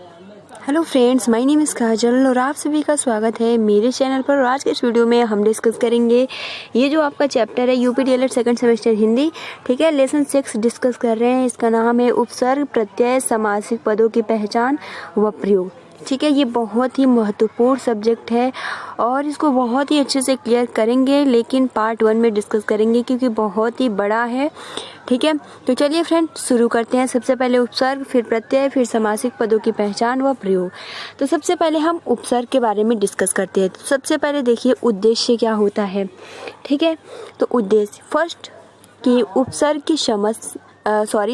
Hello friends, my name is Kajal और आप सभी का स्वागत है मेरे चैनल पर। और आज के इस वीडियो में हम डिस्कस करेंगे ये जो आपका चैप्टर है UP DElEd second semester Hindi, ठीक है, लेसन 6 डिस्कस कर रहे हैं। इसका नाम है उपसर्ग, प्रत्यय, समासिक पदों की पहचान व प्रयोग। ठीक है, ये बहुत ही महत्वपूर्ण सब्जेक्ट है और इसको बहुत ही अच्छे से क्लियर करेंगे, लेकिन पार्ट 1 में डिस्कस करेंगे क्योंकि बहुत ही बड़ा है। ठीक है, तो चलिए फ्रेंड शुरू करते हैं। सबसे पहले उपसर्ग, फिर प्रत्यय, फिर समासिक पदों की पहचान व प्रयोग। तो सबसे पहले हम उपसर्ग के बारे में डिस्कस करते हैं। तो सबसे पहले देखिए उद्देश्य क्या होता है। ठीक है, तो उद्देश्य फर्स्ट कि उपसर्ग की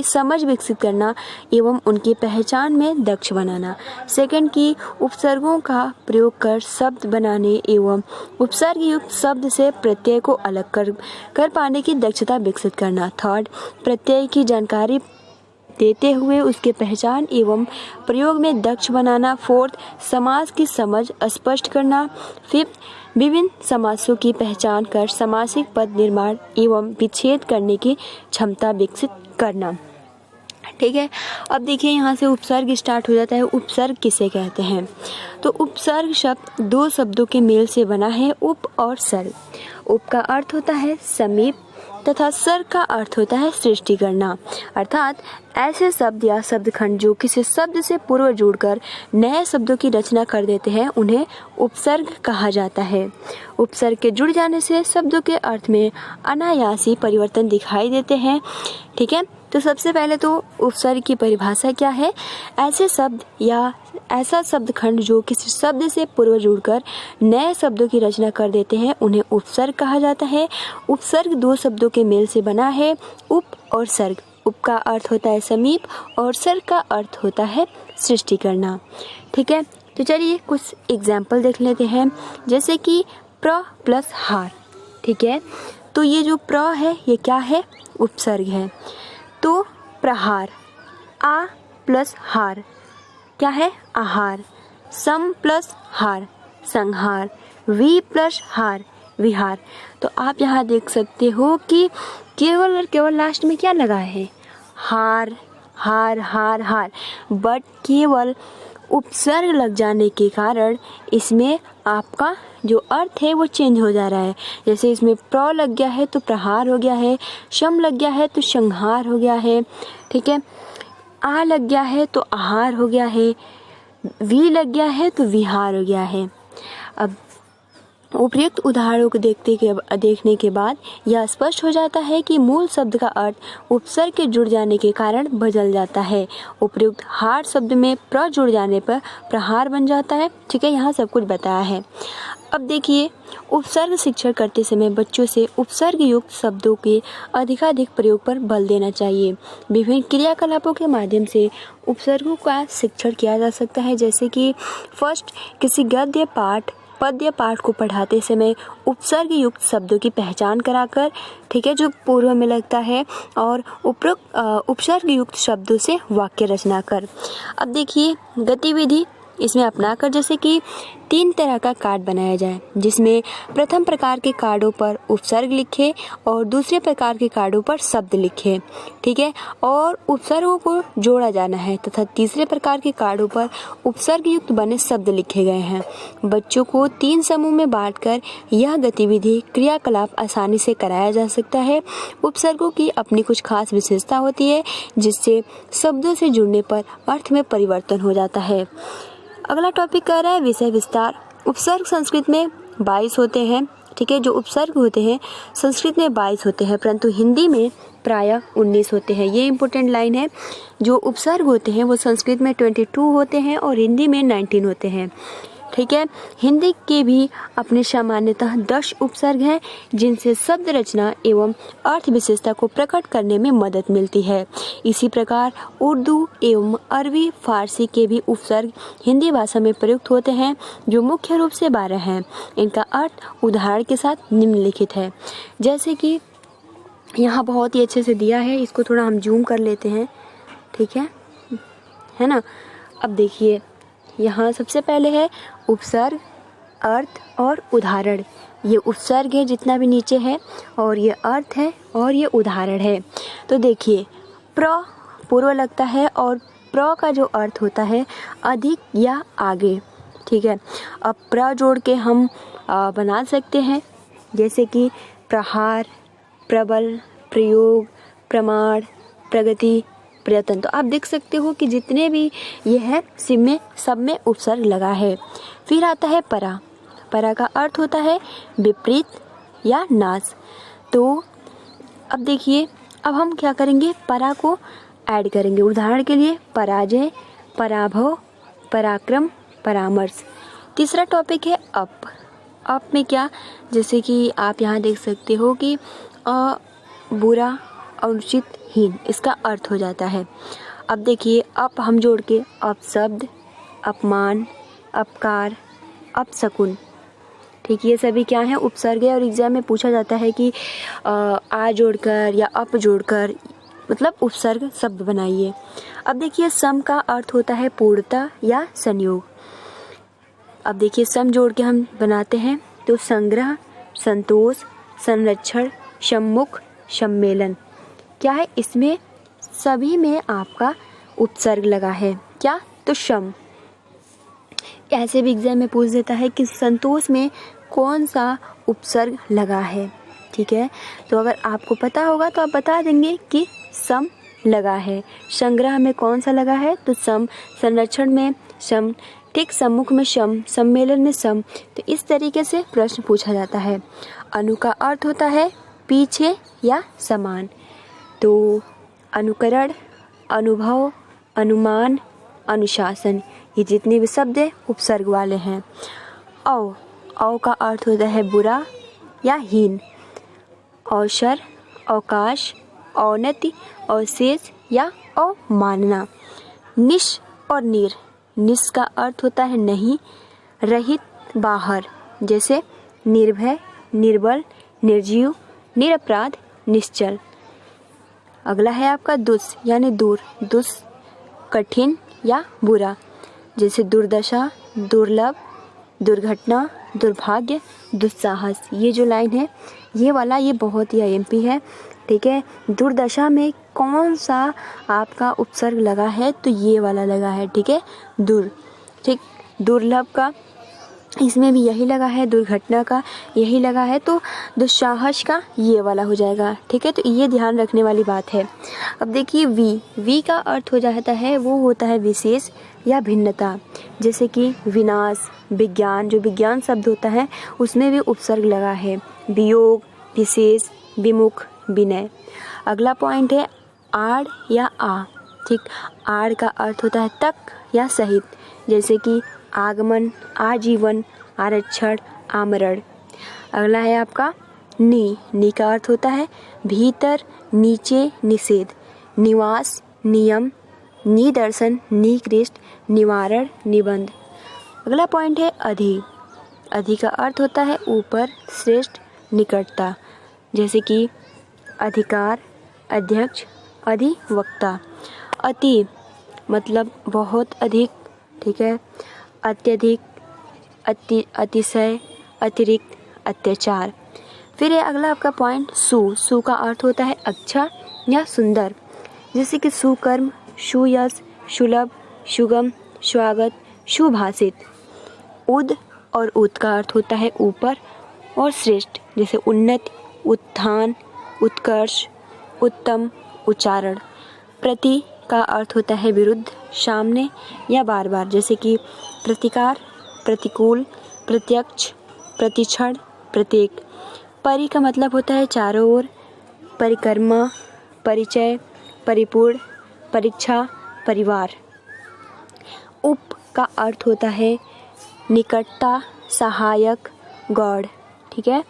समझ विकसित करना एवं उनकी पहचान में दक्ष बनाना। सेकंड की उपसर्गों का प्रयोग कर शब्द बनाने एवं उपसर्ग युक्त शब्द से प्रत्यय को अलग कर पाने की दक्षता विकसित करना। थर्ड, प्रत्यय की जानकारी देते हुए उसके पहचान एवं प्रयोग में दक्ष बनाना। फोर्थ, समास की समझ स्पष्ट करना। फिफ्थ, विभिन्न समासों की पहचान कर समासिक पद निर्माण एवं विच्छेद करने की क्षमता विकसित करना। ठीक है, अब देखिए यहाँ से उपसर्ग स्टार्ट हो जाता है। उपसर्ग किसे कहते हैं? तो उपसर्ग शब्द दो शब्दों के मेल से बना है, उप और सर्ग। उप का अर्थ होता है समीप तथा सर्ग का अर्थ होता है सृष्टि करना, अर्थात ऐसे शब्द या शब्दखंड जो किसी शब्द से पूर्व जुड़कर नए शब्दों की रचना कर देते हैं उन्हें उपसर्ग कहा जाता है। उपसर्ग के जुड़ जाने से शब्दों के अर्थ में अनायासी परिवर्तन दिखाई देते हैं। ठीक है, तो सबसे पहले तो उपसर्ग की परिभाषा क्या है? ऐसे शब्द या ऐसा शब्दखंड जो किसी शब्द से पूर्व जुड़कर नए शब्दों की रचना कर देते हैं उन्हें उपसर्ग कहा जाता है। उपसर्ग दो शब्दों के मेल से बना है, उप और सर्ग। उप का अर्थ होता है समीप और सर्ग का अर्थ होता है सृष्टि करना। ठीक है, तो चलिए कुछ एग्जाम्पल देख लेते हैं, जैसे कि प्र प्लस हार। ठीक है, तो ये जो प्र है ये क्या है? उपसर्ग है। तो प्रहार, आ प्लस हार क्या है? आहार। सम प्लस हार संहार। वी प्लस हार विहार। तो आप यहाँ देख सकते हो कि केवल और केवल लास्ट में क्या लगा है? हार हार हार हार, बट केवल उपसर्ग लग जाने के कारण इसमें आपका जो अर्थ है वो चेंज हो जा रहा है। जैसे इसमें प्र लग गया है तो प्रहार हो गया है, शम लग गया है तो संहार हो गया है। ठीक है, आ लग गया है तो आहार हो गया है, वी लग गया है तो विहार हो गया है। अब उपयुक्त उदाहरणों को देखने के बाद यह स्पष्ट हो जाता है कि मूल शब्द का अर्थ उपसर्ग के जुड़ जाने के कारण बदल जाता है। उपयुक्त हार शब्द में प्र जुड़ जाने पर प्रहार बन जाता है। ठीक है, यहाँ सब कुछ बताया है। अब देखिए, उपसर्ग शिक्षण करते समय बच्चों से उपसर्ग युक्त शब्दों के अधिकाधिक प्रयोग पर बल देना चाहिए। विभिन्न क्रियाकलापों के माध्यम से उपसर्गों का शिक्षण किया जा सकता है, जैसे कि फर्स्ट, किसी गद्य पाठ पद्य पाठ को पढ़ाते समय उपसर्ग युक्त शब्दों की पहचान कराकर, ठीक है, जो पूर्व में लगता है, और उपरोक्त उपसर्ग युक्त शब्दों से वाक्य रचना कर। अब देखिए गतिविधि इसमें अपनाकर, जैसे कि 3 तरह का कार्ड बनाया जाए, जिसमें प्रथम प्रकार के कार्डों पर उपसर्ग लिखे और दूसरे प्रकार के कार्डों पर शब्द लिखे। ठीक है, और उपसर्गों को जोड़ा जाना है तथा तीसरे प्रकार के कार्डों पर उपसर्ग युक्त बने शब्द लिखे गए हैं। बच्चों को 3 समूह में बांटकर यह गतिविधि क्रियाकलाप आसानी से कराया जा सकता है। उपसर्गों की अपनी कुछ खास विशेषता होती है, जिससे शब्दों से जुड़ने पर अर्थ में परिवर्तन हो जाता है। अगला टॉपिक कह रहा है विषय विस्तार। उपसर्ग संस्कृत में 22 होते हैं। ठीक है, जो उपसर्ग होते हैं संस्कृत में 22 होते हैं, परंतु हिंदी में प्रायः 19 होते हैं। ये इंपॉर्टेंट लाइन है। जो उपसर्ग होते हैं वो संस्कृत में 22 होते हैं और हिंदी में 19 होते हैं। ठीक है, हिंदी के भी अपने सामान्यतः 10 उपसर्ग हैं, जिनसे शब्द रचना एवं अर्थ विशेषता को प्रकट करने में मदद मिलती है। इसी प्रकार उर्दू एवं अरबी फारसी के भी उपसर्ग हिंदी भाषा में प्रयुक्त होते हैं, जो मुख्य रूप से 12 हैं। इनका अर्थ उदाहरण के साथ निम्नलिखित है, जैसे कि यहाँ बहुत ही अच्छे से दिया है, इसको थोड़ा हम जूम कर लेते हैं। ठीक है ना। अब देखिए यहाँ सबसे पहले है उपसर्ग, अर्थ और उदाहरण। ये उपसर्ग है जितना भी नीचे है, और ये अर्थ है और ये उदाहरण है। तो देखिए प्र पूर्व लगता है और प्र का जो अर्थ होता है अधिक या आगे, ठीक है। अब प्र जोड़ के हम बना सकते हैं, जैसे कि प्रहार, प्रबल, प्रयोग, प्रमाण, प्रगति, प्रयत्न। तो आप देख सकते हो कि जितने भी ये है सब में उपसर्ग लगा है। फिर आता है परा। परा का अर्थ होता है विपरीत या नाश। तो अब देखिए, अब हम क्या करेंगे, परा को ऐड करेंगे। उदाहरण के लिए पराजय, पराभव, पराक्रम, परामर्श। तीसरा टॉपिक है अप। अप में क्या, जैसे कि आप यहाँ देख सकते हो कि बुरा, अनुचित, हीन, इसका अर्थ हो जाता है। अब देखिए, अप हम जोड़ के अपशब्द, अपमान, अपकार, अपशकुन, ठीक, ये सभी क्या है, उपसर्ग है। और एग्जाम में पूछा जाता है कि आ जोड़कर या अप जोड़कर मतलब उपसर्ग शब्द बनाइए। अब देखिए, सम का अर्थ होता है पूर्णता या संयोग। अब देखिए, सम जोड़ के हम बनाते हैं तो संग्रह, संतोष, संरक्षण, सम्मुख, सम्मेलन। क्या है, इसमें सभी में आपका उपसर्ग लगा है। क्या, तो सम। ऐसे भी एग्जाम में पूछ देता है कि संतोष में कौन सा उपसर्ग लगा है, ठीक है। तो अगर आपको पता होगा तो आप बता देंगे कि सम लगा है। संग्रह में कौन सा लगा है, तो सम। संरक्षण में सम, ठीक। सम्मुख में सम, सम्मेलन में सम। तो इस तरीके से प्रश्न पूछा जाता है। अनु का अर्थ होता है पीछे या समान। तो अनुकरण, अनुभव, अनुमान, अनुशासन, ये जितने भी शब्द है उपसर्ग वाले हैं। औ का अर्थ होता है बुरा या हीन। अवसर, अवकाश, औन्नति, अवशेष या अवमानना। निश और निर। निश का अर्थ होता है नहीं, रहित, बाहर, जैसे निर्भय, निर्बल, निर्जीव, निरपराध, निश्चल। अगला है आपका दुस यानी दूर। दुस कठिन या बुरा, जैसे दुर्दशा, दुर्लभ, दुर्घटना, दुर्भाग्य, दुस्साहस। ये जो लाइन है ये वाला, ये बहुत ही आईएमपी है, ठीक है। दुर्दशा में कौन सा आपका उपसर्ग लगा है, तो ये वाला लगा है, ठीक है, दुर, ठीक। दुर्लभ का इसमें भी यही लगा है, दुर्घटना का यही लगा है, तो दुस्साहस का ये वाला हो जाएगा, ठीक है। तो ये ध्यान रखने वाली बात है। अब देखिए, वी का अर्थ हो जाता है, वो होता है विशेष या भिन्नता, जैसे कि विनाश, विज्ञान, जो विज्ञान शब्द होता है उसमें भी उपसर्ग लगा है। वियोग, विशेष, विमुख, विनय। अगला पॉइंट है आड़ या आ, ठीक। आड़ का अर्थ होता है तक या सहित, जैसे कि आगमन, आजीवन, आरक्षण, आमरण। अगला है आपका नी का अर्थ होता है भीतर, नीचे, निषेध, निवास, नियम, निदर्शन, निकृष्ट, निवारण, निबंध। अगला पॉइंट है अधि का अर्थ होता है ऊपर, श्रेष्ठ, निकटता, जैसे कि अधिकार, अध्यक्ष, अधिवक्ता। अति मतलब बहुत अधिक, ठीक है। अत्यधिक, अतिशय, अतिरिक्त, अत्याचार। फिर है अगला आपका पॉइंट सु का अर्थ होता है अच्छा या सुंदर, जैसे कि सुकर्म, सुयश, सुलभ, सुगम, स्वागत, सुभाषित। उद और उत का अर्थ होता है ऊपर और श्रेष्ठ, जैसे उन्नत, उत्थान, उत्कर्ष, उत्तम, उच्चारण। प्रति का अर्थ होता है विरुद्ध, सामने या बार बार, जैसे कि प्रतिकार, प्रतिकूल, प्रत्यक्ष, प्रतिक्षण, प्रत्येक। परि का मतलब होता है चारों ओर, परिक्रमा, परिचय, परिपूर्ण, परीक्षा, परिवार। उप का अर्थ होता है निकटता, सहायक, गौड़, ठीक है,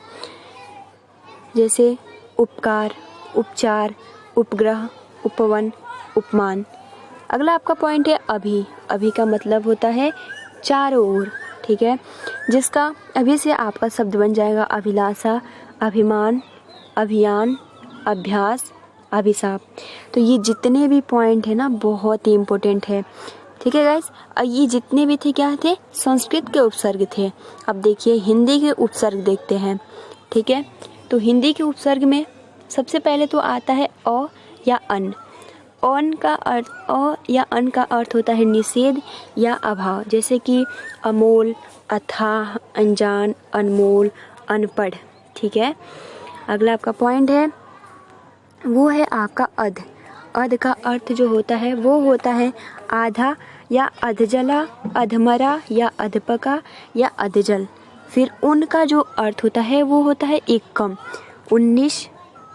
जैसे उपकार, उपचार, उपग्रह, उपवन, उपमान। अगला आपका पॉइंट है अभी का मतलब होता है चारों ओर, ठीक है, जिसका अभी से आपका शब्द बन जाएगा अभिलाषा, अभिमान, अभियान, अभ्यास, अभिशाप। तो ये जितने भी पॉइंट है ना बहुत ही इम्पोर्टेंट है, ठीक है गाइस। ये जितने भी थे क्या थे, संस्कृत के उपसर्ग थे। अब देखिए हिंदी के उपसर्ग देखते हैं, ठीक है। तो हिंदी के उपसर्ग में सबसे पहले तो आता है अ या अन। अन का अर्थ या अन का अर्थ होता है निषेध या अभाव, जैसे कि अमोल, अथाह, अनजान, अनमोल, अनपढ़। ठीक है, अगला आपका पॉइंट है वो है आपका अध। अध का अर्थ जो होता है वो होता है आधा या अधजला, अधमरा या अधपका या अधजल। फिर उनका जो अर्थ होता है वो होता है एक कम, 19,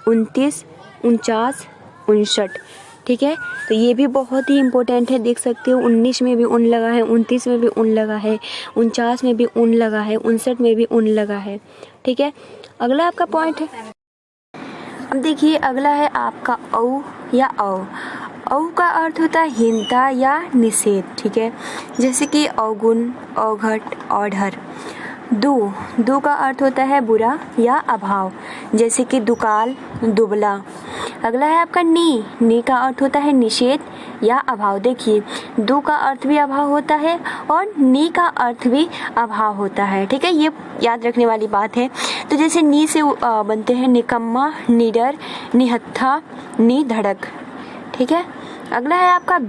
29, 49, 59। ठीक है, तो ये भी बहुत ही इम्पोर्टेंट है, देख सकते हो 19 में भी उन लगा है, 29 में भी उन लगा है, 49 में भी उन लगा है, 59 में भी उन लगा है। ठीक है, अगला आपका पॉइंट है, अब देखिए अगला है आपका औ या औ। औ का अर्थ होता है हीनता या निषेध। ठीक है, जैसे कि अवगुण, अवघट, औढ़र। दो का अर्थ होता है बुरा या अभाव, जैसे कि दुकाल, दुबला। अगला है आपका नी का अर्थ होता है निषेध या अभाव। देखिए दो का अर्थ भी अभाव होता है और नी का अर्थ भी अभाव होता है। ठीक है, ये याद रखने वाली बात है। तो जैसे नी से बनते हैं निकम्मा, निडर, निहत्था, निधड़क। ठीक है, अगला है आपका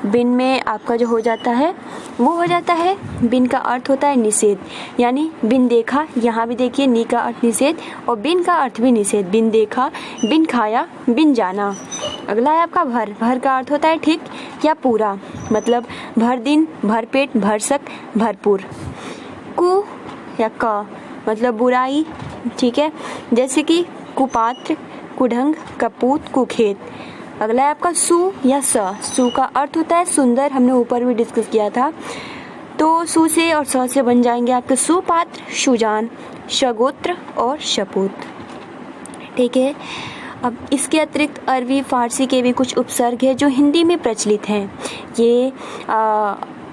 बिन में आपका जो हो जाता है वो हो जाता है, बिन का अर्थ होता है निषेध, यानी बिन देखा। यहाँ भी देखिए नी का अर्थ निषेध और बिन का अर्थ भी निषेध, बिन देखा, बिन खाया, बिन जाना। अगला है आपका भर का अर्थ होता है ठीक या पूरा, मतलब भर दिन, भर पेट, भरसक, भरपूर। कु या क मतलब बुराई। ठीक है, जैसे कि कुपात्र, कुढंग, कपूत, कुखेत। अगला है आपका सु या सु का अर्थ होता है सुंदर, हमने ऊपर भी डिस्कस किया था। तो सु से और स से बन जाएंगे आपके सुपात्र, सुजान, शगोत्र और शपूत। ठीक है, अब इसके अतिरिक्त अरबी, फारसी के भी कुछ उपसर्ग है जो हिंदी में प्रचलित हैं। ये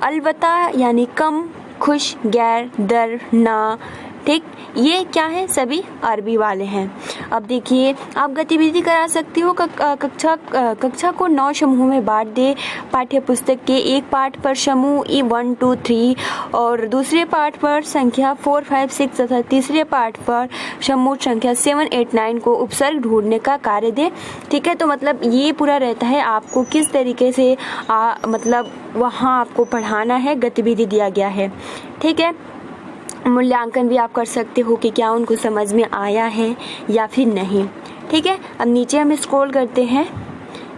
अलबत्ता यानी कम, खुश, गैर, दर, ना। ठीक, ये क्या है, सभी अरबी वाले हैं। अब देखिए आप गतिविधि करा सकती हो, कक्षा को 9 समूहों में बांट दे। पाठ्य पुस्तक के एक पाठ पर समूह 1, 2, 3 और दूसरे पाठ पर संख्या 4, 5, 6 तथा तीसरे पाठ पर समूह संख्या 7, 8, 9 को उपसर्ग ढूंढने का कार्य दे। ठीक है, तो मतलब ये पूरा रहता है आपको किस तरीके से मतलब वहाँ आपको पढ़ाना है, गतिविधि दिया गया है। ठीक है, मूल्यांकन भी आप कर सकते हो कि क्या उनको समझ में आया है या फिर नहीं। ठीक है, अब नीचे हम स्क्रॉल करते हैं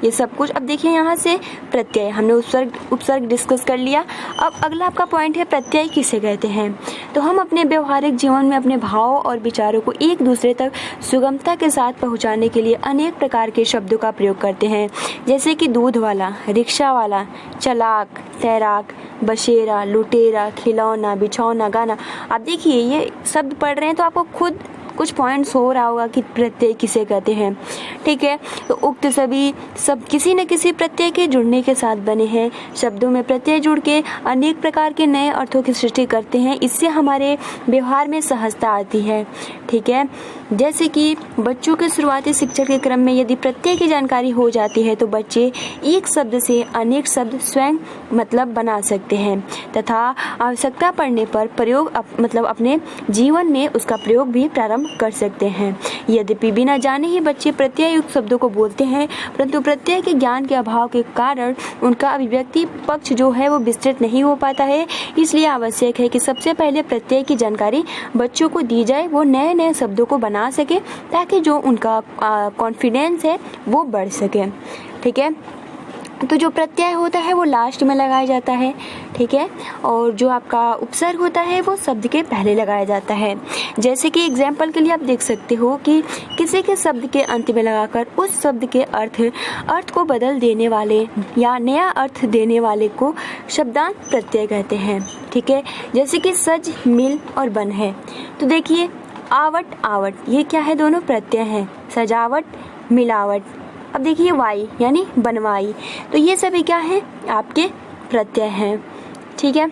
ये सब कुछ। अब देखिए यहाँ से प्रत्यय, हमने उपसर्ग डिस्कस कर लिया। अब अगला आपका पॉइंट है प्रत्यय किसे कहते हैं। तो हम अपने व्यवहारिक जीवन में अपने भावों और विचारों को एक दूसरे तक सुगमता के साथ पहुँचाने के लिए अनेक प्रकार के शब्दों का प्रयोग करते हैं, जैसे कि दूध वाला, रिक्शा वाला, चलाक, तैराक, बशेरा, लुटेरा, खिलौना, बिछौना, गाना। आप देखिए ये शब्द पढ़ रहे हैं तो आपको खुद कुछ पॉइंट्स हो रहा होगा कि प्रत्यय किसे कहते हैं। ठीक है, तो उक्त सभी सब किसी न किसी प्रत्यय के जुड़ने के साथ बने हैं। शब्दों में प्रत्यय जुड़ के अनेक प्रकार के नए अर्थों की सृष्टि करते हैं, इससे हमारे व्यवहार में सहजता आती है। ठीक है, जैसे कि बच्चों के शुरुआती शिक्षा के क्रम में यदि प्रत्यय की जानकारी हो जाती है तो बच्चे एक शब्द से अनेक शब्द स्वयं मतलब बना सकते हैं तथा आवश्यकता पड़ने पर प्रयोग मतलब अपने जीवन में उसका प्रयोग भी प्रारंभ कर सकते हैं। यद्यपि बिना जाने ही बच्चे प्रत्यय युक्त शब्दों को बोलते हैं, परंतु प्रत्यय के ज्ञान के अभाव के कारण उनका अभिव्यक्ति पक्ष जो है वो विस्तृत नहीं हो पाता है। इसलिए आवश्यक है कि सबसे पहले प्रत्यय की जानकारी बच्चों को दी जाए, वो नए नए शब्दों को बना सके ताकि जो उनका कॉन्फिडेंस है वो बढ़ सके। ठीक है, तो जो प्रत्यय होता है वो लास्ट में लगाया जाता है। ठीक है, और जो आपका उपसर्ग होता है वो शब्द के पहले लगाया जाता है। जैसे कि एग्जाम्पल के लिए आप देख सकते हो कि किसी के शब्द के अंत में लगाकर उस शब्द के अर्थ को बदल देने वाले या नया अर्थ देने वाले को शब्दांत प्रत्यय कहते हैं। ठीक है, जैसे कि सज, मिल और बन है। तो देखिए आवट, आवट ये क्या है, दोनों प्रत्यय हैं, सजावट, मिलावट। अब देखिए वाई यानी बनवाई, तो ये सभी क्या है, आपके प्रत्यय हैं। ठीक है,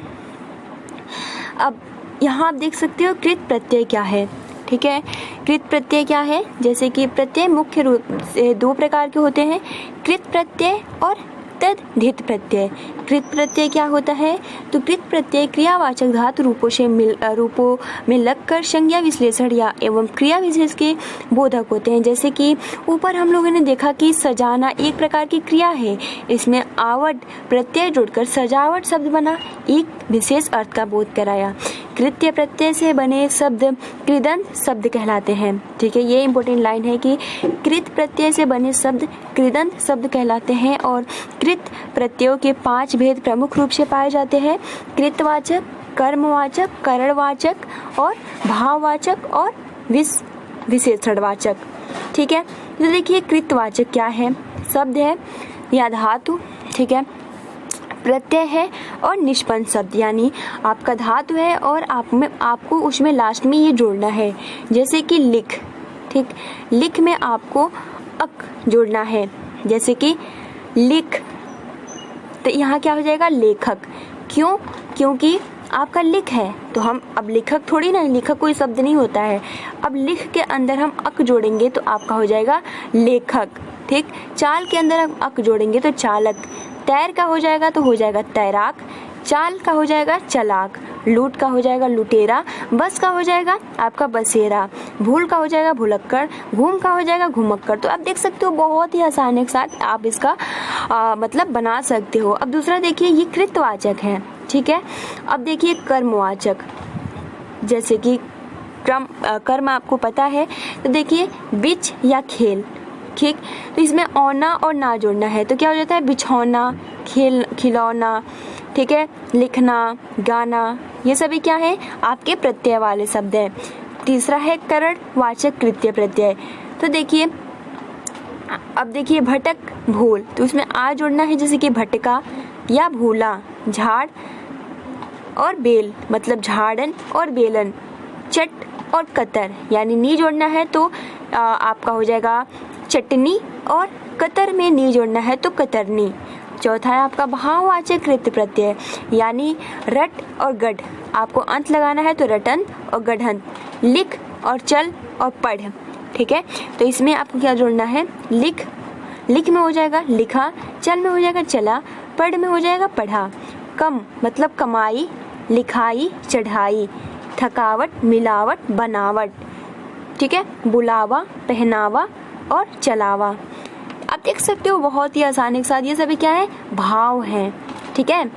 अब यहाँ आप देख सकते हो कृत प्रत्यय क्या है। ठीक है, कृत प्रत्यय क्या है, जैसे कि प्रत्यय मुख्य रूप से 2 प्रकार के होते हैं, कृत प्रत्यय और तद्धित प्रत्यय। कृत प्रत्यय क्या होता है? तो कृत प्रत्यय क्रियावाचक धातु रूपों में लगकर संज्ञा विश्लेषण या एवं क्रिया विशेष के बोधक होते हैं। जैसे कि ऊपर हम लोगों ने देखा कि सजाना एक प्रकार की क्रिया है, इसमें आवट प्रत्यय जुड़कर सजावट शब्द बना, एक विशेष अर्थ का बोध कराया। कृत्य प्रत्यय से बने शब्द कृदंत शब्द कहलाते हैं। ठीक है, ये इंपॉर्टेंट लाइन है कि कृत प्रत्यय से बने शब्द कृदंत शब्द कहलाते हैं। और कृत प्रत्ययों के 5 भेद प्रमुख रूप से पाए जाते हैं: कृतवाचक, कर्मवाचक, करणवाचक और भाववाचक और विशेषणवाचक। ठीक है, तो देखिए कृतवाचक क्या है? शब्द है या धातु, ठीक है, प्रत्यय है और निष्पन्न शब्द, यानी आपका धातु है और आपको उसमें लास्ट में ये जोड़ना है। जैसे कि लिख, ठीक, लिख में आपको अक जोड़ना है। जैसे कि लिख, तो यहाँ क्या हो जाएगा? लेखक। क्यों? क्योंकि आपका लिख है तो हम अब लेखक थोड़ी ना, लेखक कोई शब्द नहीं होता है। अब लिख के अंदर हम अक जोड़ेंगे तो आपका हो जाएगा लेखक। ठीक, चाल के अंदर हम अक जोड़ेंगे तो चालक। तैर का हो जाएगा तो हो जाएगा तैराक। चाल का हो जाएगा चलाक। लूट का हो जाएगा लुटेरा। बस का हो जाएगा आपका बसेरा। भूल का हो जाएगा भुलक्कड़। घूम का हो जाएगा घुमक्कड़। तो आप देख सकते हो बहुत ही आसानी के साथ आप इसका मतलब बना सकते हो। अब दूसरा देखिए, ये कृतवाचक है। ठीक है, अब देखिए कर्मवाचक, जैसे कि कर्म आपको पता है, तो देखिए बिच या खेल। ठीक, तो इसमें औना और ना जोड़ना है तो क्या हो जाता है? बिछौना, खेल, खिलौना। ठीक है, लिखना, गाना, ये सभी क्या है? आपके प्रत्यय वाले शब्द हैं। तीसरा है करणवाचक कृत्य प्रत्यय। तो देखिए, अब देखिए भटक, भूल, तो उसमें आ जोड़ना है, जैसे कि भटका या भूला। झाड़ और बेल, मतलब झाड़न और बेलन। चट और कतर, यानी नी जोड़ना है तो आपका हो जाएगा चटनी, और कतर में नी जोड़ना है तो कतरनी। चौथा है आपका भाववाचक कृत्य प्रत्यय, यानी रट और गढ़, आपको अंत लगाना है तो रटन और गढ़ंत। लिख और चल और पढ़। ठीक है, तो इसमें आपको क्या जोड़ना है? लिख, लिख में हो जाएगा लिखा, चल में हो जाएगा चला, पढ़ में हो जाएगा पढ़ा। कम मतलब कमाई, लिखाई, चढ़ाई। थकावट, मिलावट, बनावट। ठीक है, बुलावा, पहनावा और चलावा। आप देख सकते हो बहुत ही आसानी के साथ ये सभी क्या है? भाव हैं। ठीक है,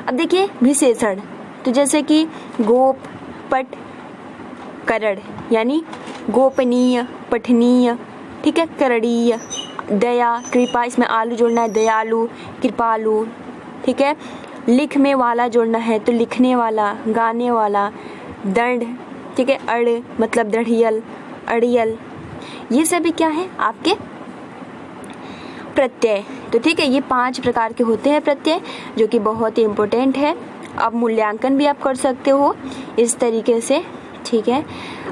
अब देखिए विशेषण, तो जैसे कि गोप, पट, करड़, यानी गोपनीय, पठनीय। ठीक है, करणीय, दया, कृपा, इसमें आलू जोड़ना है, दयालु, कृपालु। ठीक है, लिख में वाला जोड़ना है तो लिखने वाला, गाने वाला। दंड, ठीक है, अड़ मतलब दढ़ियल, अड़ियल। ये सभी क्या है? आपके प्रत्यय। तो ठीक है, ये 5 प्रकार के होते हैं प्रत्यय, जो कि बहुत ही इम्पोर्टेंट है। अब मूल्यांकन भी आप कर सकते हो इस तरीके से। ठीक है,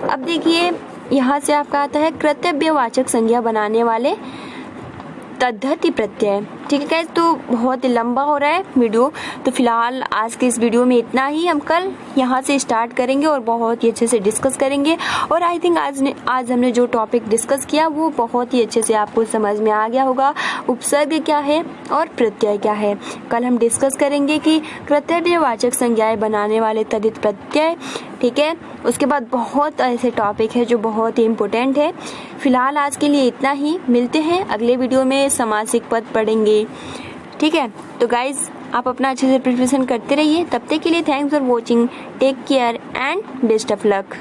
अब देखिए यहाँ से आपका आता है कर्तव्यवाचक संज्ञा बनाने वाले तद्धित प्रत्यय। ठीक है, तो बहुत लंबा हो रहा है वीडियो, तो फिलहाल आज के इस वीडियो में इतना ही। हम कल यहाँ से स्टार्ट करेंगे और बहुत ही अच्छे से डिस्कस करेंगे। और आई थिंक आज हमने जो टॉपिक डिस्कस किया वो बहुत ही अच्छे से आपको समझ में आ गया होगा। उपसर्ग क्या है और प्रत्यय क्या है, कल हम डिस्कस करेंगे कि कर्तव्यवाचक संज्ञाएं बनाने वाले तद्धित प्रत्यय। ठीक है, उसके बाद बहुत ऐसे टॉपिक है जो बहुत ही इम्पोर्टेंट है। फिलहाल आज के लिए इतना ही, मिलते हैं अगले वीडियो में। समासिक पद पढ़ेंगे। ठीक है, तो गाइज आप अपना अच्छे से प्रिपरेशन करते रहिए। तब तक के लिए thanks for watching, take care and best of luck.